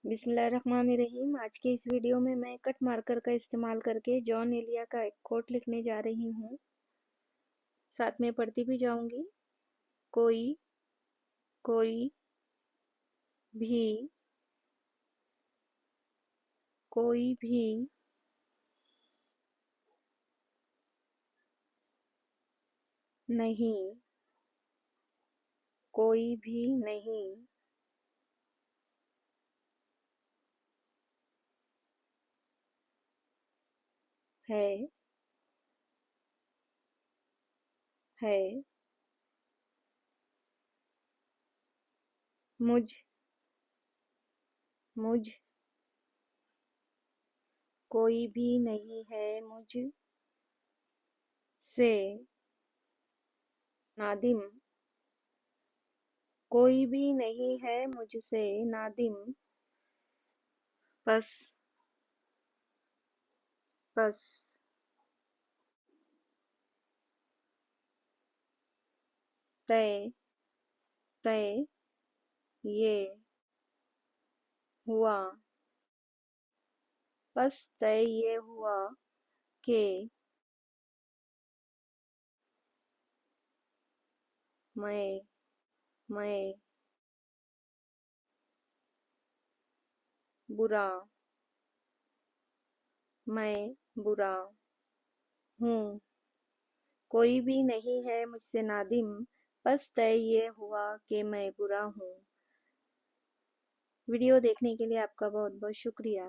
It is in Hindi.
बिस्मिल्लाहिर्रहमानिर्रहीम। आज के इस वीडियो में मैं कट मार्कर का इस्तेमाल करके जॉन एलिया का एक कोट लिखने जा रही हूँ। साथ में पढ़ती भी जाऊंगी। कोई कोई भी कोई भी नहीं, कोई भी नहीं है है मुझ मुझ कोई भी नहीं है मुझ से नादिम, कोई भी नहीं है मुझसे नादिम। बस बस तय तय ये हुआ, बस तय ये हुआ कि मैं मैं बुरा मैं बुरा हूँ। कोई भी नहीं है मुझसे नादिम, बस तय ये हुआ कि मैं बुरा हूँ। वीडियो देखने के लिए आपका बहुत बहुत शुक्रिया।